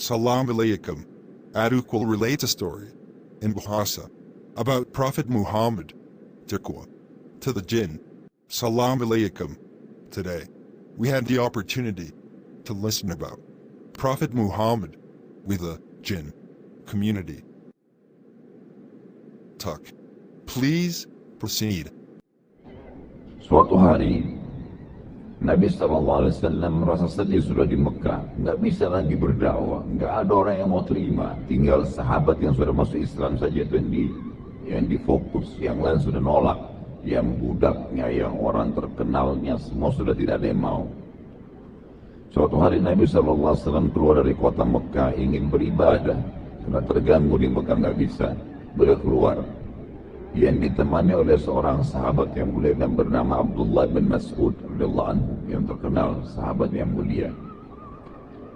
Salam alaikum. Aduk will relate a story in Bahasa about Prophet Muhammad Taqwa to the jinn. Salam alaikum. Today, we had the opportunity to listen about Prophet Muhammad with the jinn community. Talk. Please proceed. Suatu hari, Nabi SAW merasa sedih sudah di Mekah, nggak bisa lagi berdakwah, nggak ada orang yang mau terima, tinggal sahabat yang sudah masuk Islam saja itu yang difokus, yang lain sudah nolak, yang budaknya, yang orang terkenalnya, semua sudah tidak ada yang mau. Suatu hari Nabi SAW keluar dari kota Mekah ingin beribadah, karena terganggu di Mekah nggak bisa, beliau keluar. Yang ditemani oleh seorang sahabat yang mulia yang bernama Abdullah bin Mas'ud radhiyallahu anhu, yang terkenal sahabat yang mulia.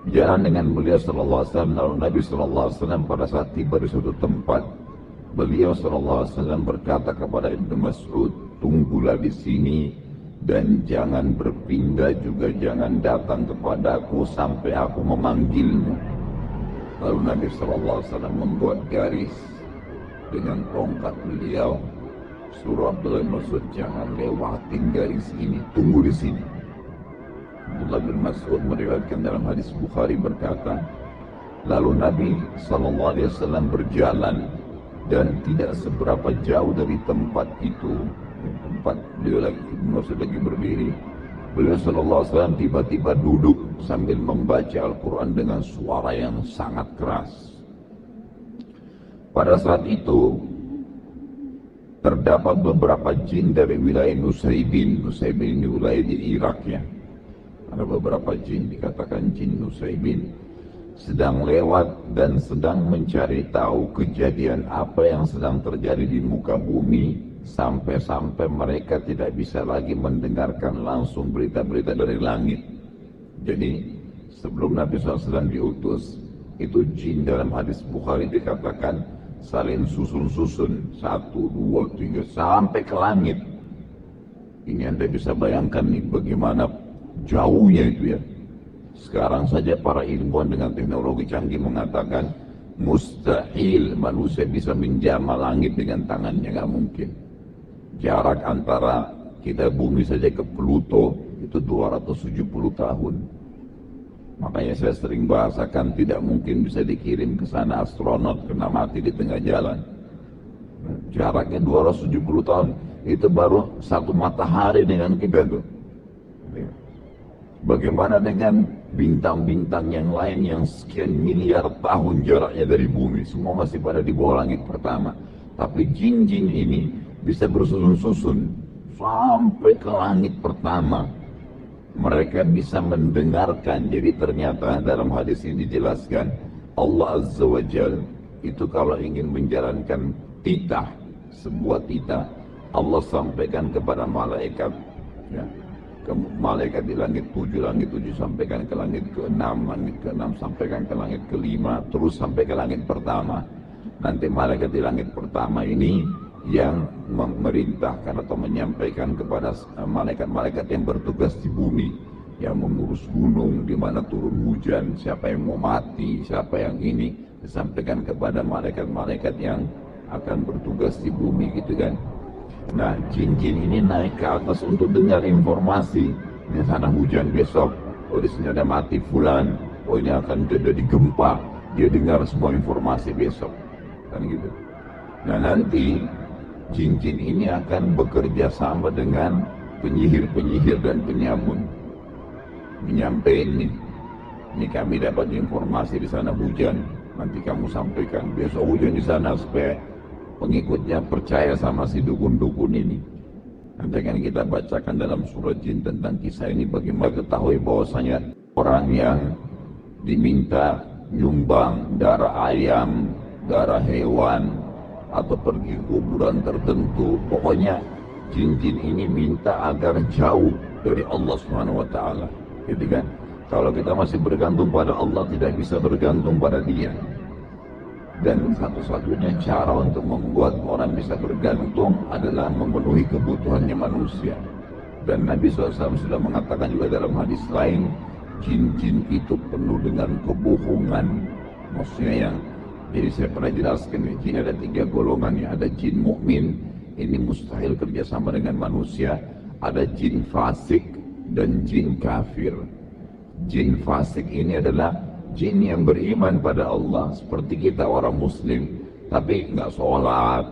Jalan dengan beliau sallallahu alaihi wasallam, lalu Nabi sallallahu alaihi wasallam pada saat tiba di suatu tempat, beliau sallallahu alaihi wasallam berkata kepada Ibnu Mas'ud, tunggulah di sini dan jangan berpindah, juga jangan datang kepadaku sampai aku memanggilmu. Lalu Nabi sallallahu alaihi wasallam membuat garis dengan tongkat beliau, suruh Abdullah bin Mas'ud jangan lewatin garis ini, tunggu di sini. Abdullah bin Mas'ud meriwayatkan dalam hadis Bukhari berkata, lalu Nabi SAW berjalan dan tidak seberapa jauh dari tempat itu, tempat beliau lagi, Mas'ud lagi berdiri, beliau SAW tiba-tiba duduk sambil membaca Al-Quran dengan suara yang sangat keras. Pada saat itu terdapat beberapa jin dari wilayah Nusaybin. Nusaybin ini wilayah di Irak ya. Ada beberapa jin, dikatakan jin Nusaybin, sedang lewat dan sedang mencari tahu kejadian apa yang sedang terjadi di muka bumi, sampai-sampai mereka tidak bisa lagi mendengarkan langsung berita-berita dari langit. Jadi sebelum Nabi SAW diutus, itu jin dalam hadis Bukhari dikatakan saling susun-susun, 1, 2, 3 sampai ke langit. Ini Anda bisa bayangkan nih bagaimana jauhnya itu ya. Sekarang saja para ilmuwan dengan teknologi canggih mengatakan mustahil manusia bisa menjamah langit dengan tangannya, nggak mungkin. Jarak antara kita bumi saja ke Pluto itu 270 tahun. Makanya saya sering bahasakan tidak mungkin bisa dikirim ke sana astronot kena mati di tengah jalan. Jaraknya 270 tahun, itu baru satu matahari dengan kita tuh. Bagaimana dengan bintang-bintang yang lain yang sekian miliar tahun jaraknya dari bumi, semua masih pada di bawah langit pertama. Tapi jin-jin ini bisa bersusun-susun sampai ke langit pertama. Mereka bisa mendengarkan. Jadi ternyata dalam hadis ini dijelaskan Allah Azza wa Jal itu kalau ingin menjalankan titah, sebuah titah, Allah sampaikan kepada malaikat ya, ke malaikat di langit 7 sampaikan ke langit ke-6, langit ke-6 sampaikan ke langit ke-5, terus sampai ke langit pertama. Nanti malaikat di langit pertama ini yang memerintahkan atau menyampaikan kepada malaikat-malaikat yang bertugas di bumi, yang mengurus gunung, di mana turun hujan, siapa yang mau mati, siapa yang ini, disampaikan kepada malaikat-malaikat yang akan bertugas di bumi gitu kan. Nah, jin-jin ini naik ke atas untuk dengar informasi. Di sana hujan besok, oh di sini ada mati fulan, oh ini akan terjadi gempa. Dia dengar semua informasi besok, kan gitu. Nah nanti jin-jin ini akan bekerja sama dengan penyihir-penyihir dan penyamun, menyampaikan ini kami dapat informasi di sana hujan, nanti kamu sampaikan besok hujan di sana supaya pengikutnya percaya sama si dukun-dukun ini. Nanti kan kita bacakan dalam surat jin tentang kisah ini, bagaimana ketahui bahwasanya orang yang diminta nyumbang darah ayam, darah hewan, atau pergi kuburan tertentu, pokoknya jin-jin ini minta agar jauh dari Allah Subhanahu wa taala. Gitu kan? Kalau kita masih bergantung pada Allah, tidak bisa bergantung pada Dia. Dan satu-satunya cara untuk membuat orang bisa bergantung adalah memenuhi kebutuhannya manusia. Dan Nabi SAW sudah mengatakan juga dalam hadis lain, jin-jin itu penuh dengan kebohongan. Maksudnya yang, jadi saya pernah jelaskan, jin ada 3 golongan ya. Ada jin mukmin, ini mustahil kerjasama dengan manusia. Ada jin fasik dan jin kafir. Jin fasik ini adalah jin yang beriman pada Allah seperti kita orang muslim, tapi nggak sholat,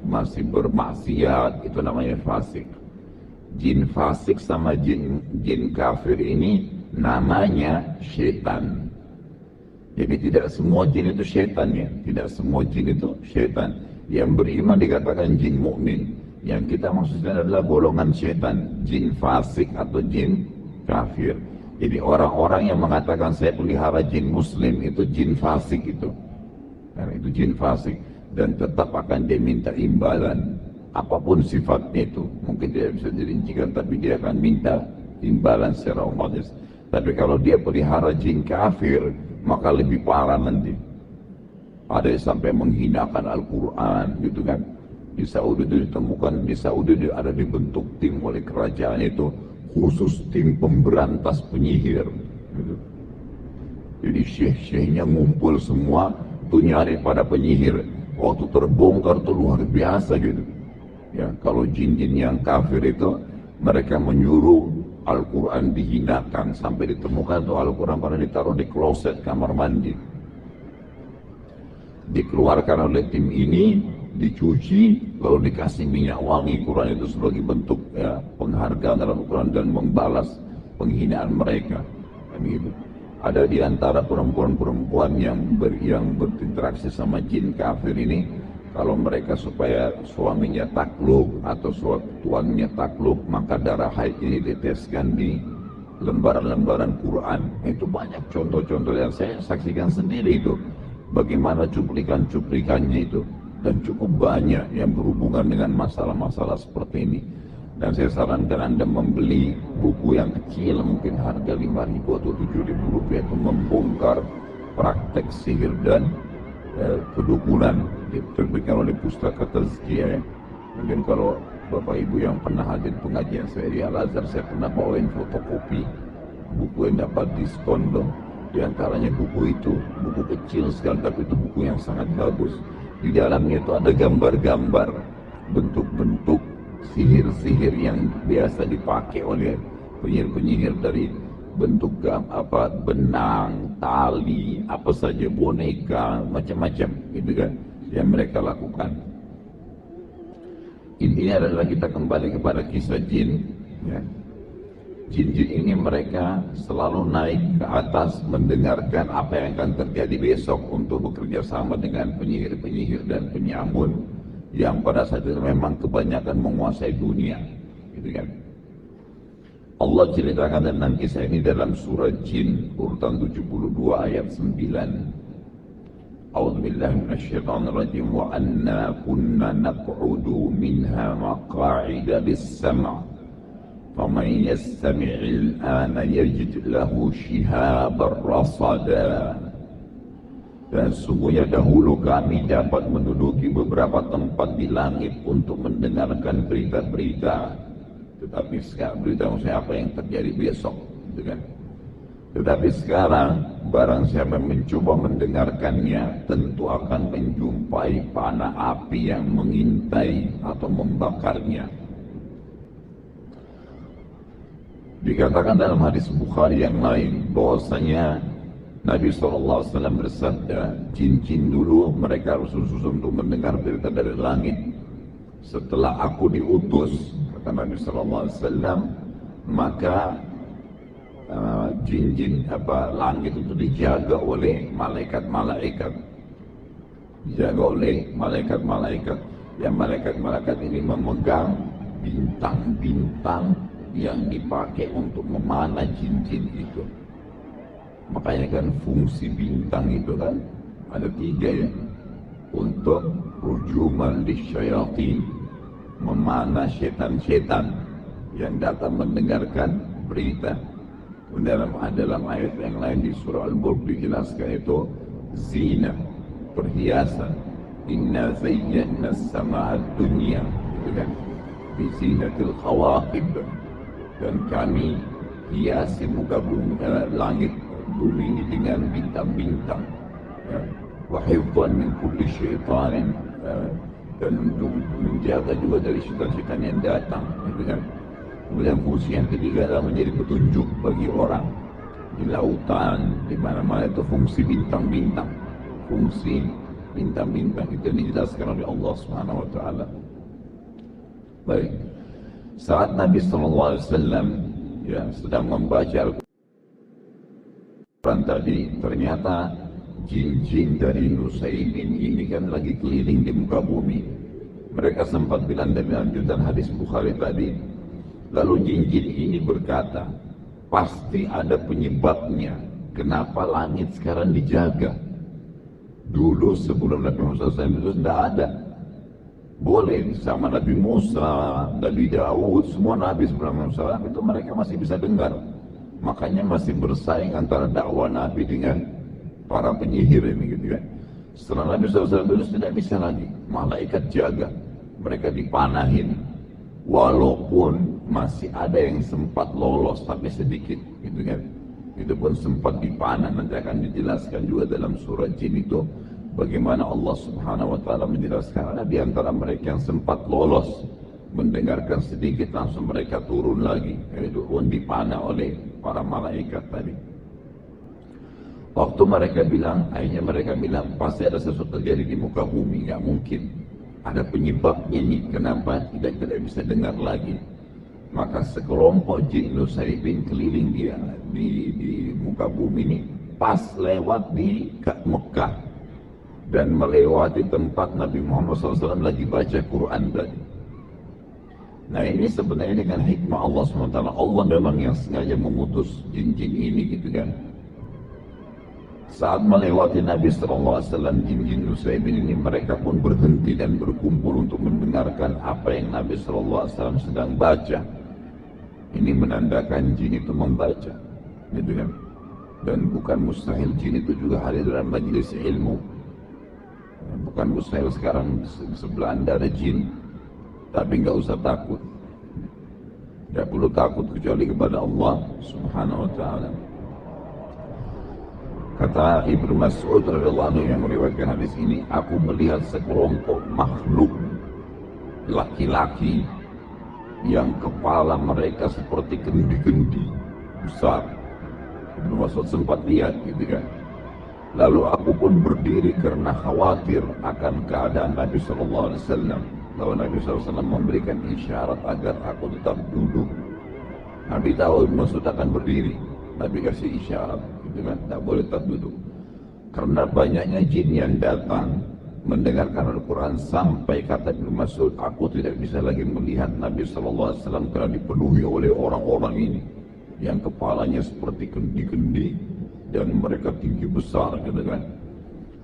masih bermaksiat, itu namanya fasik. Jin fasik sama jin kafir ini namanya syaitan. Jadi tidak semua jin itu syaitan ya, tidak semua jin itu syaitan. Yang beriman dikatakan jin mukmin. Yang kita maksudkan adalah golongan syaitan, jin fasik atau jin kafir. Jadi orang-orang yang mengatakan saya pelihara jin muslim itu jin fasik itu. Karena itu jin fasik dan tetap akan diminta imbalan. Apapun sifatnya itu, mungkin tidak bisa dirincikan, tapi dia akan minta imbalan secara otomatis. Tapi kalau dia pelihara jin kafir, maka lebih parah nanti. Ada yang sampai menghinakan Al-Quran gitu kan. Di Saudi itu ditemukan, di Saudi itu ada dibentuk tim oleh kerajaan itu, khusus tim pemberantas penyihir gitu. Jadi syekh-syekhnya ngumpul semua tuh nyari pada penyihir. Waktu terbongkar tuh luar biasa gitu ya. Kalau jin-jin yang kafir itu, mereka menyuruh Al-Quran dihinakan, sampai ditemukan tuh Al-Quran pada ditaruh di kloset kamar mandi. Dikeluarkan oleh tim ini, dicuci, lalu dikasih minyak wangi. Quran itu sebagai bentuk ya, penghargaan dalam Quran dan membalas penghinaan mereka. Dan gitu. Ada di antara perempuan-perempuan yang berinteraksi sama jin kafir ini, kalau mereka supaya suaminya takluk atau tuannya takluk, maka darah haid ini diteskan di lembaran-lembaran Quran. Itu banyak contoh-contoh yang saya saksikan sendiri itu. Bagaimana cuplikan-cuplikannya itu. Dan cukup banyak yang berhubungan dengan masalah-masalah seperti ini. Dan saya sarankan Anda membeli buku yang kecil, mungkin harga 5.000 atau 7.000 rupiah, itu membongkar praktek sihir dan kedukunan. Diterbitkan oleh Pustaka Tazkiyah. Mungkin kalau Bapak Ibu yang pernah hadir pengajian saya di Al-Azhar, saya pernah bawain fotokopi buku yang dapat diskon dong. Di antaranya buku itu, buku kecil sekali, tapi itu buku yang sangat bagus. Di dalamnya itu ada gambar-gambar bentuk-bentuk sihir-sihir yang biasa dipakai oleh penyihir-penyihir, dari bentuk benang, tali, apa saja, boneka, macam-macam gitu kan yang mereka lakukan. Intinya adalah kita kembali kepada kisah jin ya. Jin-jin ini mereka selalu naik ke atas mendengarkan apa yang akan terjadi besok untuk bekerja sama dengan penyihir-penyihir dan penyamun yang pada saat itu memang kebanyakan menguasai dunia gitu kan. Allah ceritakan tentang kisah ini dalam surah Jin urutan 72 ayat 9. A'udzubillahi minasyaitonirrajim wa anna kunna naq'udu minha maq'ida lis-sam'. فَمَنْ يَسْتَمِعِ الْآنَ يَجِدْ لَهُ شِهَابًا رَصَدًا. Dan sungguhnya dahulu kami dapat menduduki beberapa tempat di langit untuk mendengarkan berita-berita. Tetapi sekarang berita maksudnya apa yang terjadi besok gitu kan. Tetapi sekarang barang siapa mencoba mendengarkannya, tentu akan menjumpai panah api yang mengintai atau membakarnya. Dikatakan dalam hadis Bukhari yang lain bahwasanya Nabi SAW bersabda, jin-jin dulu mereka rusus-rusus untuk mendengar berita dari langit. Setelah aku diutus, kata Nabi SAW, maka jin-jin langit itu dijaga oleh malaikat-malaikat. Dijaga oleh malaikat-malaikat. Yang malaikat-malaikat ini memegang bintang-bintang yang dipakai untuk memanah jin-jin itu. Makanya kan fungsi bintang itu kan ada 3 ya. Untuk rujuman lisyayatin, memanah setan-setan yang datang mendengarkan berita. Dalam ayat yang lain di surah Al-Mulk dijelaskan itu zina, perhiasan. Inna zayyana as-samaa'a ad-dunya, gitu kan, bi zinatil khawaqib. Dan kami hiasi muka bumi, langit bumi ini dengan bintang-bintang, ya. Wa hifdhan min kulli syaitanin, dan untuk menjaga juga dari syaitan-syaitan yang datang, gitu kan. Kemudian fungsi yang ketiga adalah menjadi petunjuk bagi orang di lautan, di mana-mana itu fungsi bintang-bintang, fungsi bintang-bintang itu dijelaskan oleh Allah Subhanahu wa taala. Baik. Saat Nabi sallallahu alaihi wasallam ya sedang membaca Al-Quran tadi, ternyata jin-jin dari Nusaybin ini kan lagi keliling di muka bumi. Mereka sempat bilang dalam lanjutan hadis Bukhari tadi. Lalu jin-jin ini berkata, pasti ada penyebabnya. Kenapa langit sekarang dijaga? Dulu sebelum Nabi Musa SAW itu tidak ada. Boleh sama Nabi Musa, Nabi Daud, semua Nabi sebelum Musa itu mereka masih bisa dengar. Makanya masih bersaing antara dakwah Nabi dengan para penyihir ini, gitu kan. Setelah Nabi SAW itu tidak bisa lagi. Malaikat jaga, mereka dipanahin. Walaupun masih ada yang sempat lolos tapi sedikit, gitu kan. Itu pun sempat dipanah. Nanti akan dijelaskan juga dalam surah Jin itu bagaimana Allah Subhanahu wa taala menjelaskan ada di antara mereka yang sempat lolos, mendengarkan sedikit langsung mereka turun lagi. Itu pun dipanah oleh para malaikat tadi. Waktu mereka bilang, akhirnya mereka bilang pasti ada sesuatu terjadi di muka bumi, nggak mungkin. Ada penyebabnya nih, kenapa tidak bisa dengar lagi. Maka sekelompok jin Nusaybin keliling dia di muka bumi ini, pas lewat di Mekah dan melewati tempat Nabi Muhammad SAW lagi baca Quran tadi. Nah ini sebenarnya dengan hikmah Allah SWT. Allah memang yang sengaja memutus jin-jin ini, gitu kan. Saat melewati Nabi SAW, jin-jin Nusaybin ini mereka pun berhenti dan berkumpul untuk mendengarkan apa yang Nabi SAW sedang baca. Ini menandakan jin itu membaca, gitu kan. Dan bukan mustahil jin itu juga hadir dalam majelis ilmu. Bukan mustahil sekarang sebelah Anda ada jin, tapi nggak usah takut. Tidak perlu takut kecuali kepada Allah Subhanahu wa taala. Kata Ibnu Mas'ud radhiyallahu anhu yang meriwayatkan hadis ini, aku melihat sekelompok makhluk laki-laki yang kepala mereka seperti kendi-kendi besar. Ibnu Mas'ud sempat lihat, gitu kan. Lalu aku pun berdiri karena khawatir akan keadaan Nabi Sallallahu Alaihi Wasallam. Lalu Nabi Sallallahu Alaihi Wasallam memberikan isyarat agar aku tetap duduk. Nabi tahu Ibnu Mas'ud akan berdiri. Nabi kasih isyarat, gitu kan, tak boleh tetap duduk. Karena banyaknya jin yang datang mendengarkan Al-Quran sampai kata Ibnu Mas'ud, aku tidak bisa lagi melihat Nabi Sallallahu Alaihi Wasallam karena dipenuhi oleh orang-orang ini yang kepalanya seperti kendi-kendi dan mereka tinggi besar, gitu kan.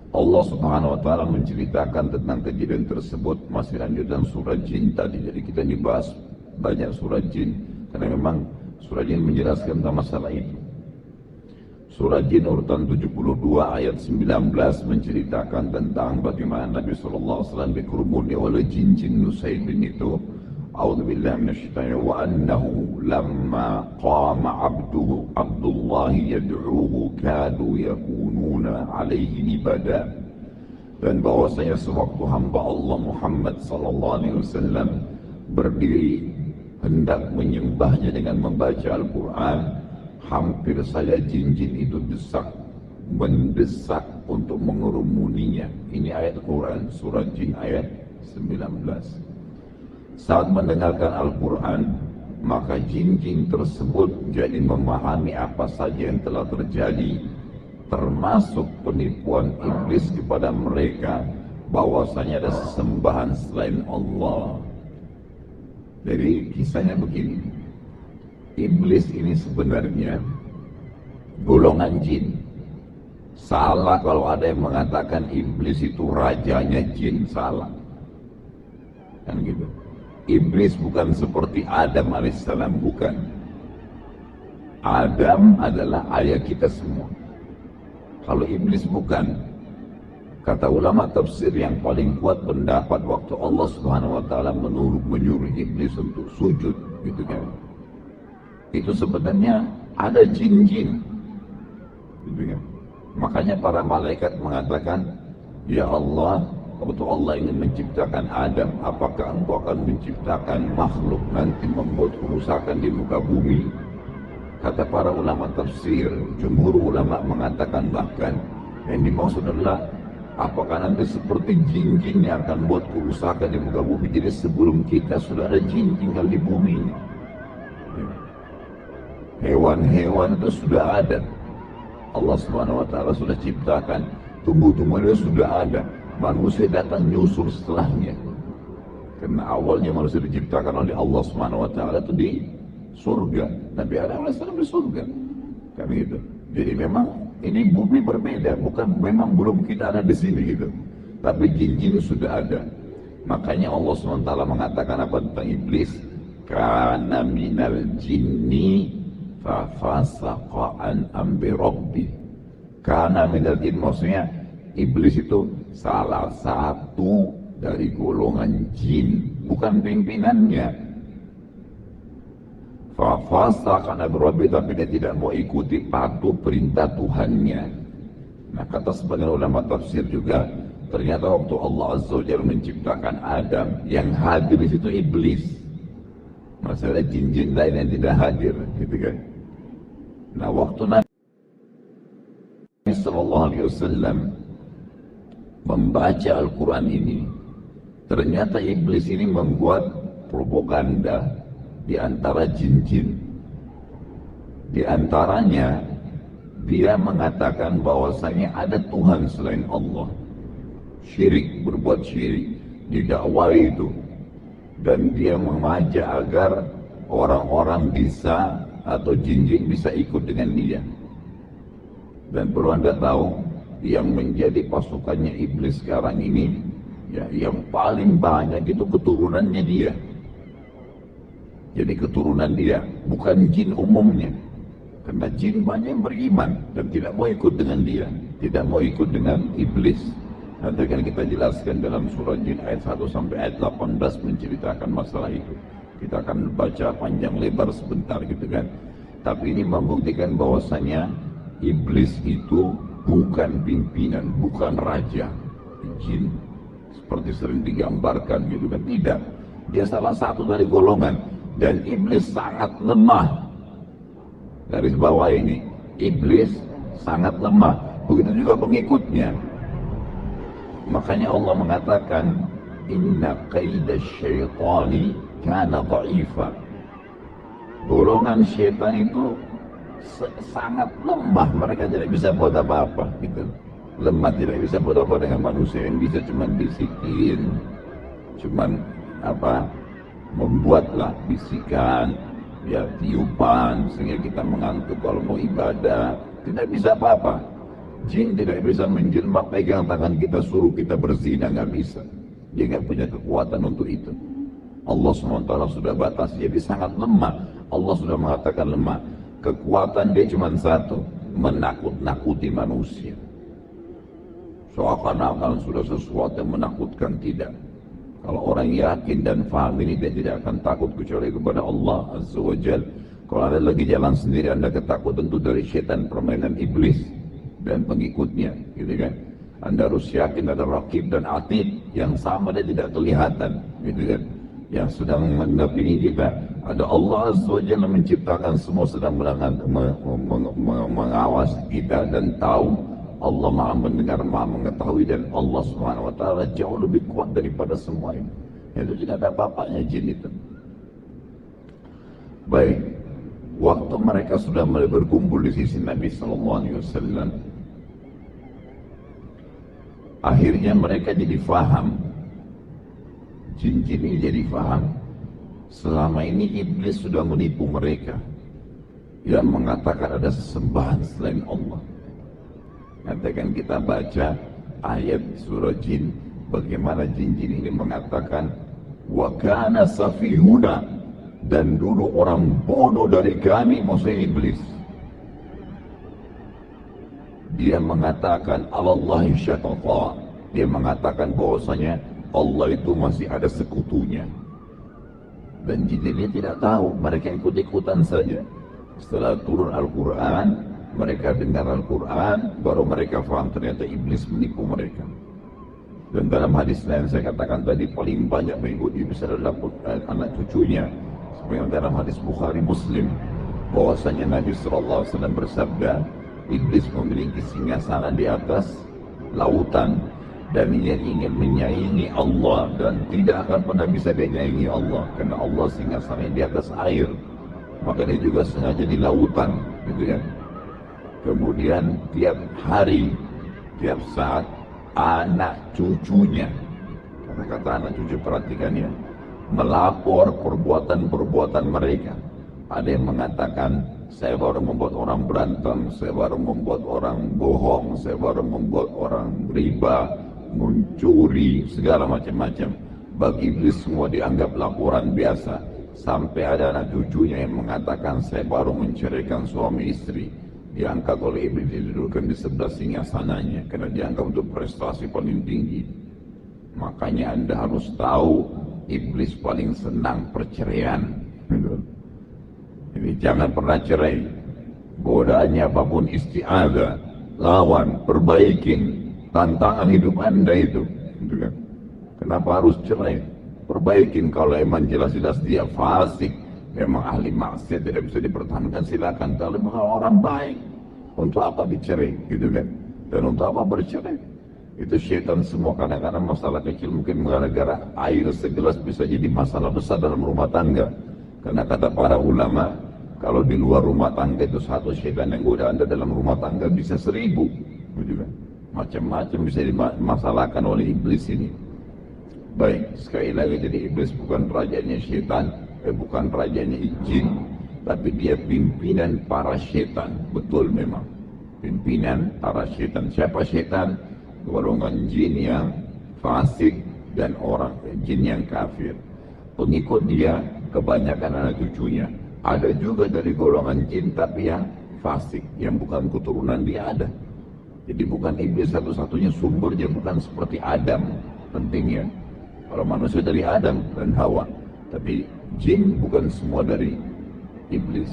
Allah Subhanahu wa taala menceritakan tentang kejadian tersebut masih lanjutan surah Jin tadi. Jadi kita dibahas banyak surah Jin karena memang surah Jin menjelaskan tentang masalah itu. Surah Jin urutan 72 ayat 19 menceritakan tentang bagaimana Nabi SAW dikerumuni oleh jin-jin Nusaybin itu. A'udzubillahi minasyaitonir wa annahu lamma qama Abdullah yad'uhu kadu yakununa alaihi libada. Dan bahwasanya sewaktu hamba Allah Muhammad SAW berdiri hendak menyembahnya dengan membaca Al-Quran, hampir saja jin-jin itu mendesak untuk mengerumuninya. Ini ayat Quran, surah Jin ayat 19. Saat mendengarkan Al-Quran, maka jin-jin tersebut jadi memahami apa saja yang telah terjadi, termasuk penipuan iblis kepada mereka bahwasanya ada sesembahan selain Allah. Jadi kisahnya begini, iblis ini sebenarnya golongan jin. Salah kalau ada yang mengatakan iblis itu rajanya jin, salah. Kan gitu. Iblis bukan seperti Adam alaihissalam, bukan. Adam adalah ayah kita semua. Kalau iblis bukan. Kata ulama tafsir yang paling kuat pendapat waktu Allah Subhanahu wa taala menyuruh iblis untuk sujud, gitu kan. itu sebenarnya ada jin-jin. Gitu kan? Makanya para malaikat mengatakan, ya Allah, waktu Allah ingin menciptakan Adam, apakah engkau akan menciptakan makhluk nanti membuat kerusakan di muka bumi? Kata para ulama tafsir, jumhur ulama mengatakan bahkan yang dimaksud adalah apakah nanti seperti jin-jin yang akan buat kerusakan di muka bumi. Jadi sebelum kita sudah ada jin tinggal di bumi ini. Hewan-hewan itu sudah ada. Allah Subhanahu wa Ta'ala sudah ciptakan, tumbuh-tumbuhan sudah ada. Manusia datang nyusul setelahnya. Karena awalnya manusia diciptakan oleh Allah Subhanahu wa Ta'ala itu di surga. Nabi Adam AS di surga. Kan gitu. Jadi memang ini bumi berbeda, bukan memang belum kita ada di sini gitu. Tapi jin-jin sudah ada. Makanya Allah SWT mengatakan apa tentang iblis? Kana minal jinni fafasaqa an amri rabbi. Kana minal jin, maksudnya iblis itu salah satu dari golongan jin, bukan pimpinannya. Fafasaqa an amri rabbi, tapi dia tidak mau ikuti patuh perintah Tuhannya. Nah, kata sebagian ulama tafsir juga, ternyata waktu Allah Azza wa Jalla menciptakan Adam, yang hadir di situ iblis. Masalah jin-jin lain yang tidak hadir, gitu kan. Nah, waktu Nabi sallallahu alaihi wasallam membaca Al-Quran ini, ternyata iblis ini membuat propaganda di antara jin-jin. Di antaranya, dia mengatakan bahwasanya ada Tuhan selain Allah. Syirik, berbuat syirik, didakwai itu. Dan dia mengajak agar orang-orang bisa atau jin-jin bisa ikut dengan dia. Dan perlu Anda tahu, yang menjadi pasukannya iblis sekarang ini, ya, yang paling banyak itu keturunannya dia. Jadi keturunan dia, bukan jin umumnya. Karena jin banyak yang beriman dan tidak mau ikut dengan dia, tidak mau ikut dengan iblis. Nanti akan kita jelaskan dalam surah Jin ayat 1 sampai ayat 18 menceritakan masalah itu. Kita akan baca panjang lebar sebentar gitu kan. Tapi ini membuktikan bahwasanya iblis itu bukan pimpinan, bukan raja. Jin seperti sering digambarkan gitu kan. Tidak. Dia salah satu dari golongan. Dan iblis sangat lemah. Garis bawah ini, iblis sangat lemah. Begitu juga pengikutnya. Makanya Allah mengatakan, inna qaida syaitani kana dha'ifa. Golongan syaitan itu sangat lemah, mereka tidak bisa buat apa-apa gitu. Lemah, tidak bisa buat apa dengan manusia, yang bisa cuman bisikin, cuman apa, membuatlah bisikan, ya tiupan sehingga kita mengantuk kalau mau ibadah. Tidak bisa apa-apa. Jin tidak bisa menjelma pegang tangan kita suruh kita berzina, nggak bisa. Dia nggak punya kekuatan untuk itu. Allah SWT sudah batas, jadi sangat lemah. Allah sudah mengatakan lemah. Kekuatan dia cuma satu, menakut-nakuti manusia. Seakan-akan sudah sesuatu yang menakutkan, tidak. Kalau orang yakin dan faham ini, dia tidak akan takut kecuali kepada Allah Azza wa Jalla. Kalau ada lagi jalan sendiri, Anda ketakutan tentu dari syaitan, permainan iblis dan pengikutnya, gitu kan. Anda harus yakin ada Raqib dan Atid yang sama, dia tidak kelihatan, gitu kan. Yang sedang mendampingi kita, ada Allah Azza wa Jalla menciptakan semua, sedang mengawasi kita dan tahu. Allah Maha mendengar, Maha mengetahui, dan Allah Subhanahu wa Ta'ala jauh lebih kuat daripada semua ini. Itu tidak ada apa-apanya jin itu. Baik, waktu mereka sudah mulai berkumpul di sisi Nabi Sallallahu Alaihi Wasallam, akhirnya mereka jadi faham. Jin-jin ini jadi faham. Selama ini iblis sudah menipu mereka, yang mengatakan ada sesembahan selain Allah. Nanti akan kita baca ayat surah Jin, bagaimana jin-jin ini mengatakan, wa kana safihuna, dan dulu orang bodoh dari kami, maksudnya iblis. Dia mengatakan Allahi syatata, dia mengatakan bahwasanya Allah itu masih ada sekutunya. Dan jin ini tidak tahu, mereka ikut-ikutan saja. Setelah turun Al-Quran, mereka dengar Al-Quran, baru mereka faham ternyata iblis menipu mereka. Dan dalam hadis lain saya katakan tadi, paling banyak mengikuti bisa adalah anak cucunya. Seperti dalam hadis Bukhari Muslim, bahwasanya Nabi SAW bersabda, iblis memiliki singgasana di atas lautan, dan dia ingin menyaingi Allah, dan tidak akan pernah bisa menyaingi Allah, karena Allah singgasana di atas air. Maka dia juga sengaja di lautan, gitu ya. Kemudian tiap hari, tiap saat, anak cucunya, kata-kata anak cucu perhatikan ya, melapor perbuatan-perbuatan mereka. Ada yang mengatakan, saya baru membuat orang berantem, saya baru membuat orang bohong, saya baru membuat orang riba, mencuri, segala macam-macam. Bagi iblis semua dianggap laporan biasa. Sampai ada anak cucunya yang mengatakan, saya baru menceraikan suami istri. Diangkat oleh iblis, didudukkan di sebelah singgasananya, karena dianggap untuk prestasi paling tinggi. Makanya Anda harus tahu, iblis paling senang perceraian. Jadi jangan pernah cerai. Godaannya apapun, isti'adzah, lawan, perbaikin. Tantangan hidup Anda itu. Gitu kan? Kenapa harus cerai? Perbaikin. Kalau emang jelas-jelas dia fasik, memang ahli maksiat, tidak bisa dipertahankan, silakan. Kalau memang orang baik, untuk apa dicerai? Gitu kan? Dan untuk apa bercerai? Itu syaitan semua. Kadang-kadang masalah kecil mungkin gara-gara air segelas bisa jadi masalah besar dalam rumah tangga. Karena kata para ulama, kalau di luar rumah tangga itu satu syaitan yang goda Anda, dalam rumah tangga bisa 1000. Gitu kan? Macam-macam bisa dimasalahkan oleh iblis ini. Baik, sekali lagi, jadi iblis bukan rajanya syaitan, bukan rajanya jin, tapi dia pimpinan para syaitan. Betul memang, pimpinan para syaitan. Siapa syaitan? Golongan jin yang fasik dan orang jin yang kafir. Pengikut dia kebanyakan anak cucunya. Ada juga dari golongan jin tapi yang fasik, yang bukan keturunan dia ada. Jadi bukan iblis satu-satunya sumbernya, bukan seperti Adam. Pentingnya, kalau manusia dari Adam dan Hawa, tapi jin bukan semua dari iblis.